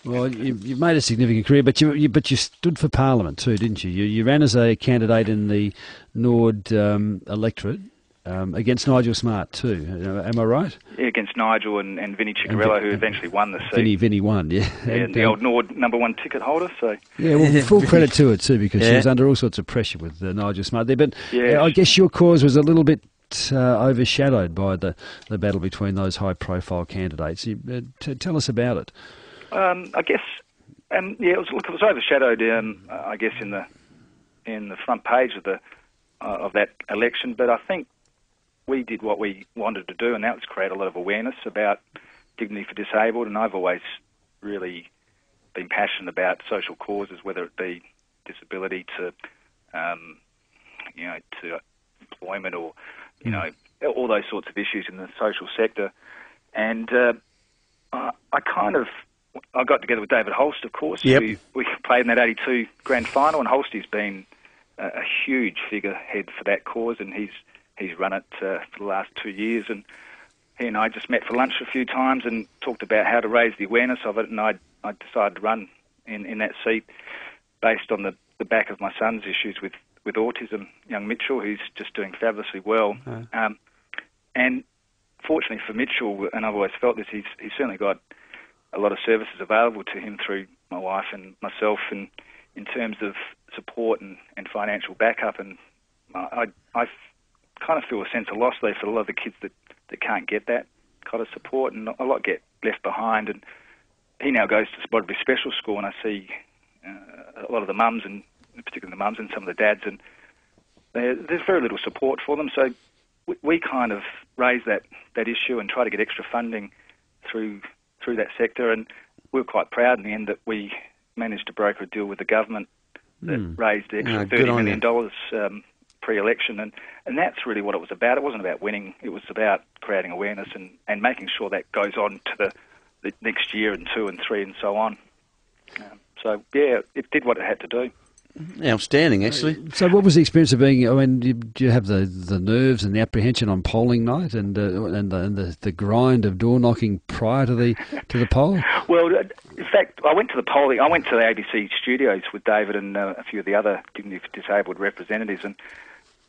Well, you've made a significant career, but you stood for Parliament too, didn't you? You ran as a candidate in the Nord electorate against Nigel Smart too. Am I right? Yeah, against Nigel and Vinnie Ciccarello, who eventually won the seat. Vinnie won, yeah. And the old Nord #1 ticket holder. So yeah, well, full credit to it too, because she was under all sorts of pressure with Nigel Smart there. But I guess your cause was a little bit overshadowed by the battle between those high-profile candidates. Tell us about it. I guess, it was overshadowed. I guess in the front page of that election. But I think we did what we wanted to do, and that was create a lot of awareness about dignity for disabled. And I've always really been passionate about social causes, whether it be disability to employment or all those sorts of issues in the social sector. And I got together with David Holst, of course. Yep. We played in that 82 grand final, and Holsty's been a huge figurehead for that cause, and he's run it for the last 2 years. And he and I just met for lunch a few times and talked about how to raise the awareness of it, and I decided to run in that seat based on the back of my son's issues with autism, young Mitchell, who's just doing fabulously well. And fortunately for Mitchell, and I've always felt this, he's certainly got a lot of services available to him through my wife and myself, and in terms of support and financial backup. And I kind of feel a sense of loss there for a lot of the kids that can't get that kind of support, and a lot get left behind. And he now goes to Spodbury Special School, and I see a lot of the mums, and particularly the mums and some of the dads, and there's very little support for them. So we kind of raise that issue and try to get extra funding through that sector, and we were quite proud in the end that we managed to broker a deal with the government that raised the extra $30 million pre-election, and that's really what it was about. It wasn't about winning, it was about creating awareness and making sure that goes on to the next year and 2 and 3 and so on. So yeah, it did what it had to do. Outstanding, actually. So what was the experience of being, do you have the nerves and the apprehension on polling night and the grind of door knocking prior to the poll? Well, in fact, I went to the polling. I went to the ABC studios with David and a few of the other Dignity for Disabled representatives, and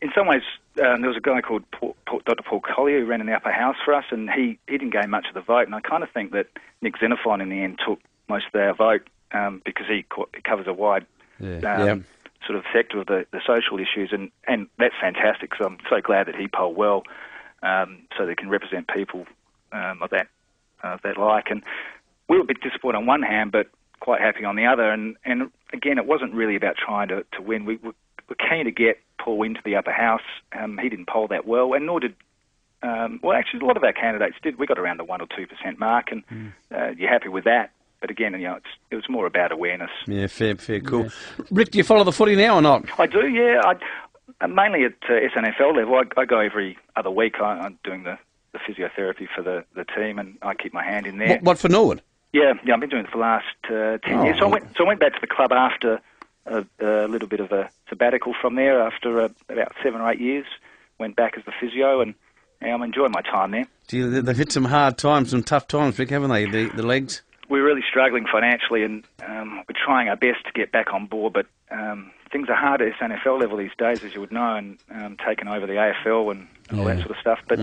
in some ways there was a guy called Dr. Paul Collier who ran in the upper house for us, and he didn't gain much of the vote, and I kind of think that Nick Xenophon in the end took most of our vote because he covers a wide sort of sector of the social issues, and that's fantastic, because I'm so glad that he polled well, so they can represent people of that like. And we were a bit disappointed on one hand, but quite happy on the other. And again, it wasn't really about trying to win. We were keen to get Paul into the upper house. He didn't poll that well, and nor did actually a lot of our candidates did. We got around the 1 or 2% mark, and you're happy with that. But again, it was more about awareness. Yeah, fair, cool. Yeah. Rick, do you follow the footy now or not? I do, yeah. Mainly at SNFL level. I go every other week. I'm doing the physiotherapy for the team, and I keep my hand in there. What for Norwood? Yeah, I've been doing it for the last 10 years. So I went back to the club after a little bit of a sabbatical from there. After about 7 or 8 years, went back as the physio, and I'm enjoying my time there. They've hit some hard times, some tough times, Rick, haven't they? The legs. We're really struggling financially, and we're trying our best to get back on board, but things are hard at SNFL level these days, as you would know, and taking over the AFL and all that sort of stuff. But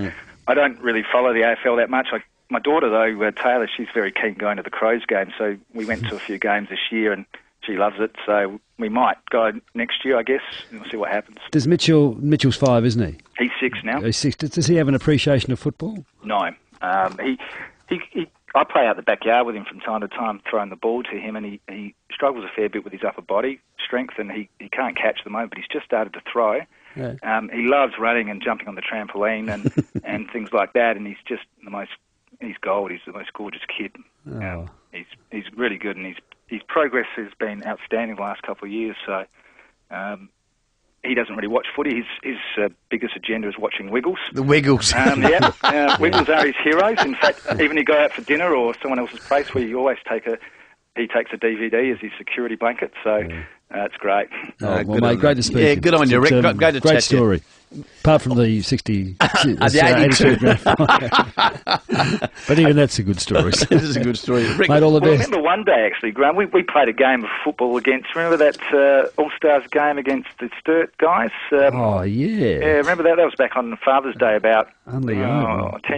I don't really follow the AFL that much. My daughter, though, Taylor, she's very keen going to the Crows game, so we went to a few games this year, and she loves it, so we might go next year, I guess, and we'll see what happens. Does Mitchell's 5, isn't he? He's 6 now. He's 6. Does he have an appreciation of football? No. I play out the backyard with him from time to time, throwing the ball to him, and he struggles a fair bit with his upper body strength, and he can't catch at the moment, but he's just started to throw. Yeah. He loves running and jumping on the trampoline and things like that, and he's just he's gold. He's the most gorgeous kid. Oh. He's really good, and his progress has been outstanding the last couple of years, so he doesn't really watch footy. His biggest agenda is watching Wiggles. The Wiggles. Wiggles are his heroes. In fact, even you go out for dinner or someone else's place where you always take a he takes a DVD as his security blanket, so it's great. Well, mate, great to speak. Yeah, good on you, Rick. Great to great story. Apart from the 60, the 82. But even that's a good story. This is a good story. Rick, mate, all the best. I remember one day, actually, Graham, we played a game of football against, remember that All-Stars game against the Sturt guys? Oh, yeah. Yeah, remember that? That was back on Father's Day about 10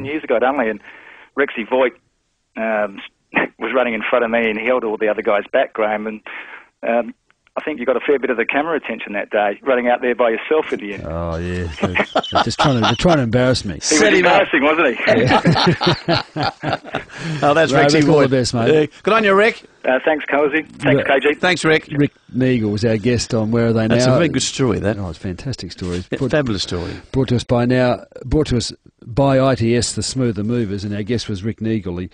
years ago at Unley, and Rexy Voigt was running in front of me and he held all the other guys back, Graham, and I think you got a fair bit of the camera attention that day, running out there by yourself in the end. Oh, yeah. They're just trying to embarrass me. He was embarrassing, wasn't he? Oh, that's Rexy Voigt. All the best, mate. Good on you, Rick. Thanks, Cozy. Thanks, KG. Thanks, Rick. Rick Neagle was our guest on Where Are They Now? That's a very good story, that. Oh, it's a fantastic story. Fabulous story. Brought to us by ITS, the Smoother Movers, and our guest was Rick Neagle.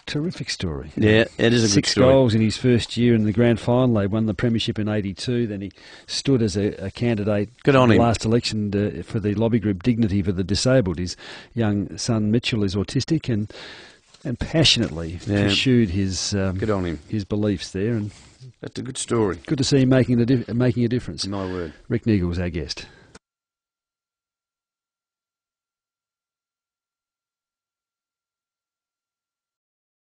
Terrific story. Yeah, it is a good 6 story. goals in his first year in the grand final. They won the premiership in '82. Then he stood as a candidate Good on in him. the last election for the lobby group Dignity for the Disabled. His young son Mitchell is autistic and passionately pursued his Good on him. his beliefs there. And That's a good story. good to see him making a difference. My word. Rick Neagle was our guest.